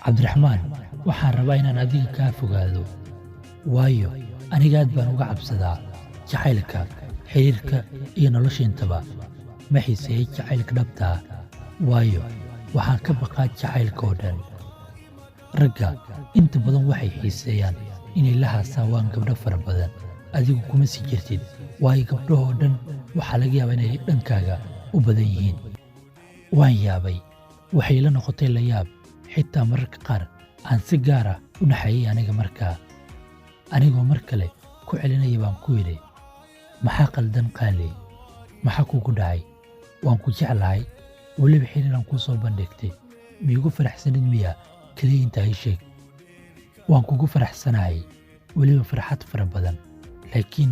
cabdiraxmaan waxaan rabaa inaan adiga kaa fogaado waayo aniga aad baan uga cabsadaa jacaylka xiriirka iyo nolosha intaba ma xiiseeyey jacaylka dhabta ah waayo waxaan ka baqaa jacaylka oo dhan ragga inta badan waxay xiiseeyaan inay la haasaawaan gabdho fara badan adigu kuma sii jirtid waayo gabdhahoo dhan waxaa laga yaabaa inay dhankaaga u badan yihiin waan yaabay waxay la noqotay la yaab xitaa mararka qaar aan si gaar ah u naxayay aniga markaa anigoo mar kale ku celinaya baan ku yidhi maxaa qaldan qaali maxaa kugu dhacay waan ku jeclahay weliba xiriiraan kuu soo bandhigtay miigu faraxsanid miya keliya intaa ii sheeg waan kugu faraxsanahay weliba farxad fara badan laakiin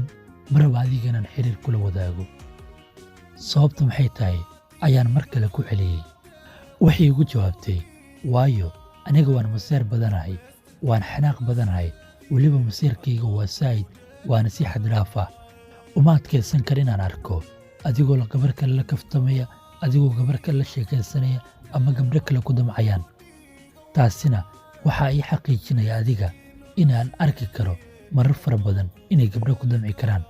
maraba adiga inaan xiriir kula wadaago sababta maxay tahay ayaan mar kale ku celiyey waxay igu jawaabtay waayo aniga waan maseer badanahay waan xanaaq badanahay weliba maseerkayga waa saa'id waana si xad dhaaf ah uma adkaysan kar inaan arko adigoo gabar kale la kaftamaya adigoo gabar kale la sheekaysanaya ama gabdho kale ku damcayaan taasina waxaa ii xaqiijinaya adiga inaan arki karo marar fara badan inay gabdho ku damci karaan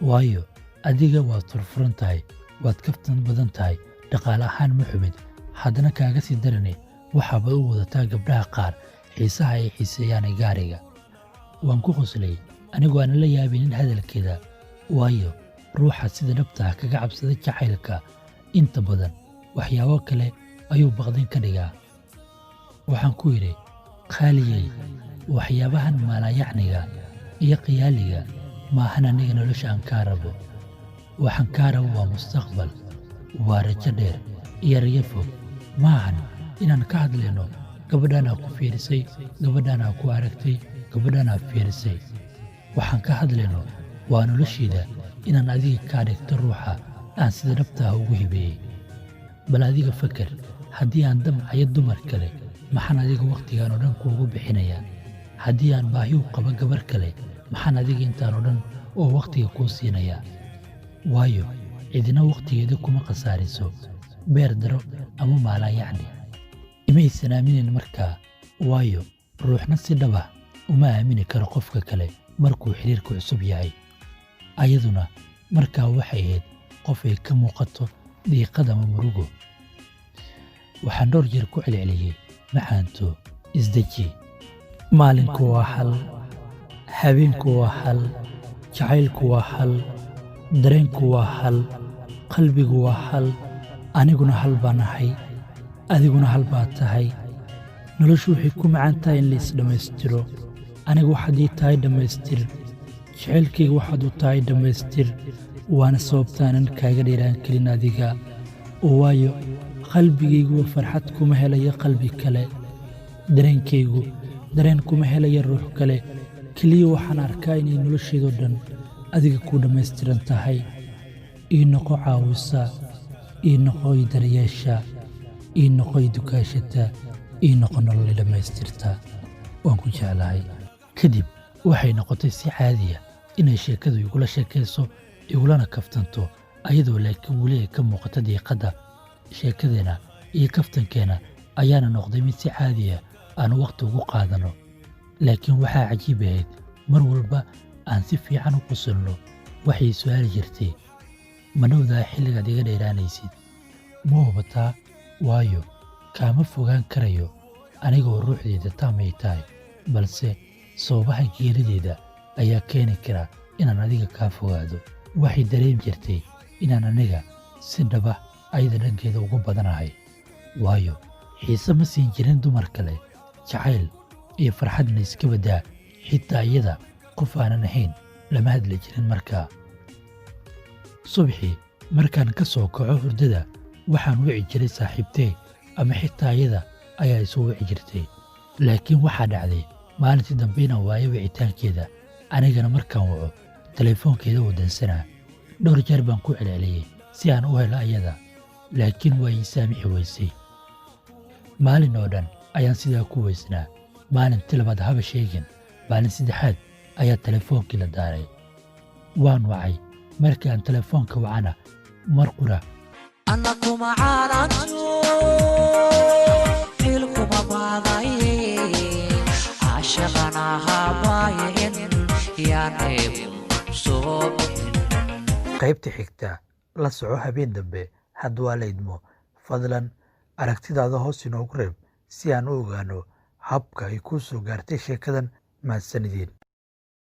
waayo adiga waad furfuran tahay waad kaftan badan tahay dhaqaale ahaan ma xumid haddana kaaga sii darane waxaaba u wadataa gabdhaha qaar xiisaha ay xiiseeyaane gaariga waan ku qoslay anigoo aanan la yaabinin hadalkeeda waayo ruuxa sida dhabtaah kaga cabsada jacaylka inta badan waxyaabo kale ayuu baqdin ka dhigaa waxaan ku yidhi khaaliyey waxyaabahan maalayacniga iyo khiyaaliga maahan aniga nolosha aan kaa rabo waxaan kaa rabo waa mustaqbal waa rajo dheer iyo rayo fog maahan inaan ka hadlayno gabadhaanaa ku fiirisay gabadhaanaa ku aragtay gabadhaanaa fiirisay waxaan ka hadlayno waa noloshiida inaan adiga kaa dhigto ruuxa aan sida dhabtaah ugu hibeeyey bal adiga fakar haddii aan damcayo dumar kale maxaan adiga wakhtigaan oo dhan kuugu bixinayaa haddii aan baahi u qabo gabar kale maxaan adiga intaanoo dhan oo wakhtiga kuu siinayaa waayo cidina wakhtigeeda kuma khasaariso beer daro ama maalayacni imaysan aaminin markaa waayo ruuxna si dhabah uma aamini karo qofka kale markuu xiriirku cusub yahay ayaduna markaa waxay ahayd qof ay ka muuqato diiqad ama murugo waxaan dhowr jeer ku celceliyey macaanto isdeji maalinku waa xal habeenku waa xal jacaylku waa xal dareenku waa xal qalbigu waa xal aniguna hal baan ahay adiguna hal baad tahay noloshu waxay ku macaan tahay in laisdhammaystiro anigu waxaad ii tahay dhammaystir jacaylkayga waxaad u tahay dhammaystir waana sababtaanan kaaga dheeraan kelin adiga waayo qalbigaygu farxad kuma helayo qalbi kale dareenkaygu dareen kuma helayo ruux kale keliya waxaan arkaa inay nolosheedoo dhan adiga ku dhammaystiran tahay ii noqo caawisa ii noqo i daryeesha ii noqo i dukaashata ii noqo nolol i dhammaystirta waan ku jeclahay kadib waxay noqotay si caadiya inay sheekadu igula sheekayso igulana kaftanto ayadoo laakiin weli ay ka muuqata diiqadda sheekadeena iyo kaftankeena ayaana noqday mid si caadiya aan wakhti ugu qaadanno laakiin waxaa cajiib ahayd mar walba aan si fiican u qusulno waxay su'aali jirtay ma dhowdaa xilligaad iga dheeraanaysid ma hubataa waayo kaama fogaan karayo anigoo ruuxdeeda taamay tahay balse sababaha geerideeda ayaa keeni kara inaan adiga kaa fogaado waxay dareemi jirtay inaan aniga si dhaba ayada dhankeeda ugu badanahay waayo xiise ma siin jirin dumar kale jacayl iyo farxadna iska baddaa xitaa iyada qof aanan ahayn lama hadli jirin markaa subxii markaan ka soo kaco hurdada waxaan wici jiray saaxiibtee ama xitaa iyada ayaa isu wici jirtay laakiin waxaa dhacday maalintii dambe inaan waayo wicitaankeeda anigana markaan waco teleefoonkeeda uu dansanaa dhowr jeer baan ku celceliyey si aan u helo ayada laakiin waa ii saamixi weysay maalin oo dhan ayaan sidaa ku weysnaa maalintii labaad haba sheegin maalin saddexaad ayaa telefoonkii la daaray waan wacay markii aan telefoonka wacana mar qura أنكم عانتوا حيلكم rafaadaye caashaqana habaayen yaan ceeb soo bixin. qaybta xigta la soco habeen dambe hadduu waa la idmo. fadlan aragtidaada hoos inoogu reeb si aan u ogaano habka ay kuu soo gaartay sheekadan. mahadsanidin.